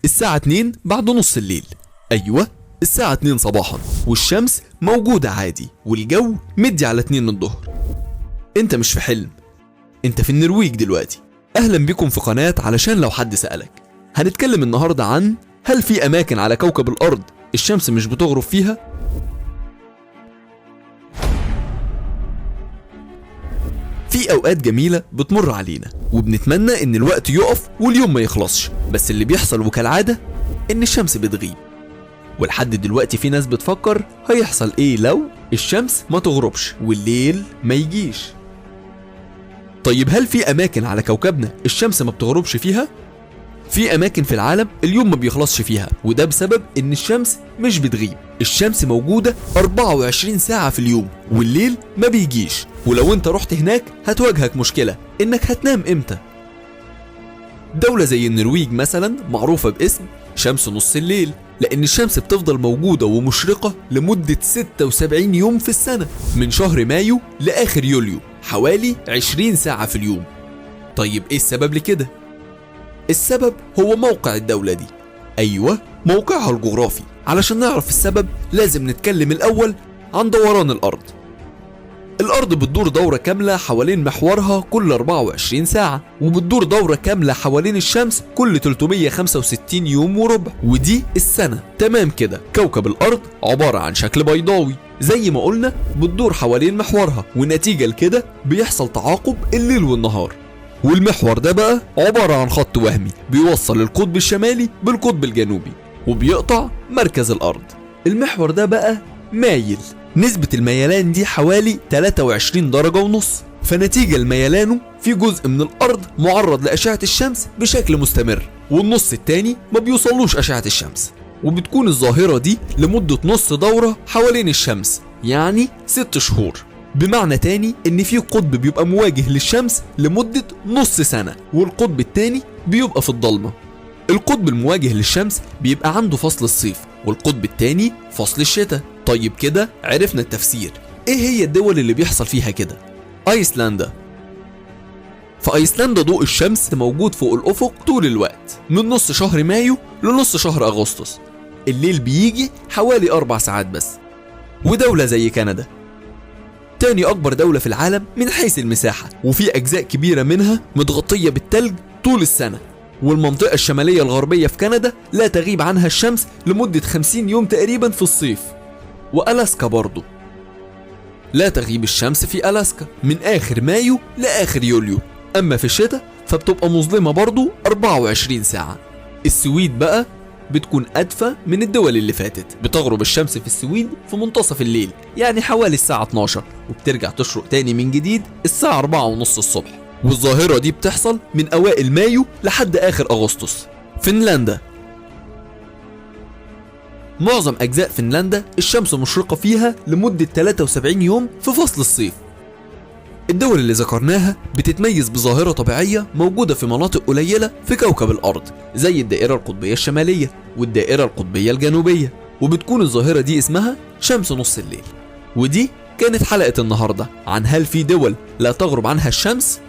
الساعة 2 بعد نص الليل. أيوة، الساعة 2 صباحا والشمس موجودة عادي والجو مدي على 2 الظهر. انت مش في حلم، انت في النرويج دلوقتي. اهلا بكم في قناة علشان لو حد سألك. هنتكلم النهاردة عن هل في اماكن على كوكب الارض الشمس مش بتغرب فيها؟ في اوقات جميلة بتمر علينا وبنتمنى ان الوقت يقف واليوم ما يخلصش، بس اللي بيحصل وكالعادة ان الشمس بتغيب. ولحد دلوقتي في ناس بتفكر هيحصل ايه لو الشمس ما تغربش والليل ما يجيش. طيب هل في اماكن على كوكبنا الشمس ما بتغربش فيها؟ في اماكن في العالم اليوم ما بيخلصش فيها، وده بسبب ان الشمس مش بتغيب. الشمس موجودة 24 ساعة في اليوم والليل ما بيجيش. ولو انت رحت هناك هتواجهك مشكلة انك هتنام امتى. دولة زي النرويج مثلا معروفة باسم شمس نص الليل، لأن الشمس بتفضل موجودة ومشرقة لمدة 76 يوم في السنة، من شهر مايو لآخر يوليو، حوالي 20 ساعة في اليوم. طيب إيه السبب لكده؟ السبب هو موقع الدولة دي. أيوة، موقعها الجغرافي. علشان نعرف السبب لازم نتكلم الأول عن دوران الأرض. الأرض بتدور دورة كاملة حوالين محورها كل 24 ساعة، وبتدور دورة كاملة حوالين الشمس كل 365 يوم وربع، ودي السنة. تمام كده. كوكب الأرض عبارة عن شكل بيضاوي زي ما قلنا، بتدور حوالين محورها، ونتيجة لكده بيحصل تعاقب الليل والنهار. والمحور ده بقى عبارة عن خط وهمي بيوصل القطب الشمالي بالقطب الجنوبي وبيقطع مركز الأرض. المحور ده بقى مايل، نسبة الميلان دي حوالي 23 درجة ونص، فنتيجة لميلانه في جزء من الأرض معرض لأشعة الشمس بشكل مستمر، والنص التاني ما بيوصلوش أشعة الشمس. وبتكون الظاهرة دي لمدة نص دورة حوالين الشمس، يعني 6 شهور. بمعنى تاني إن في قطب بيبقى مواجه للشمس لمدة نص سنة، والقطب التاني بيبقى في الضلمة. القطب المواجه للشمس بيبقى عنده فصل الصيف، والقطب التاني فصل الشتاء. طيب كده عرفنا التفسير. ايه هي الدول اللي بيحصل فيها كده؟ ايسلندا. في ايسلندا ضوء الشمس موجود فوق الافق طول الوقت، من نص شهر مايو لنص شهر اغسطس. الليل بيجي حوالي 4 ساعات بس. ودولة زي كندا، تاني اكبر دولة في العالم من حيث المساحة، وفي اجزاء كبيرة منها متغطية بالتلج طول السنة. والمنطقة الشمالية الغربية في كندا لا تغيب عنها الشمس لمدة 50 يوم تقريبا في الصيف. وألاسكا برضو لا تغيب الشمس في ألاسكا من آخر مايو لآخر يوليو، أما في الشتاء فبتبقى مظلمة برضو 24 ساعة. السويد بقى بتكون أدفى من الدول اللي فاتت، بتغرب الشمس في السويد في منتصف الليل، يعني حوالي الساعة 12، وبترجع تشرق تاني من جديد الساعة 4:30 الصبح. والظاهرة دي بتحصل من أوائل مايو لحد آخر أغسطس. فنلندا، معظم أجزاء فنلندا الشمس مشرقة فيها لمدة 73 يوم في فصل الصيف. الدول اللي ذكرناها بتتميز بظاهرة طبيعية موجودة في مناطق قليلة في كوكب الأرض، زي الدائرة القطبية الشمالية والدائرة القطبية الجنوبية، وبتكون الظاهرة دي اسمها شمس نص الليل. ودي كانت حلقة النهاردة عن هل في دول لا تغرب عنها الشمس،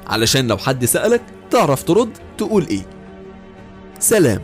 علشان لو حد سألك تعرف ترد تقول ايه. سلام.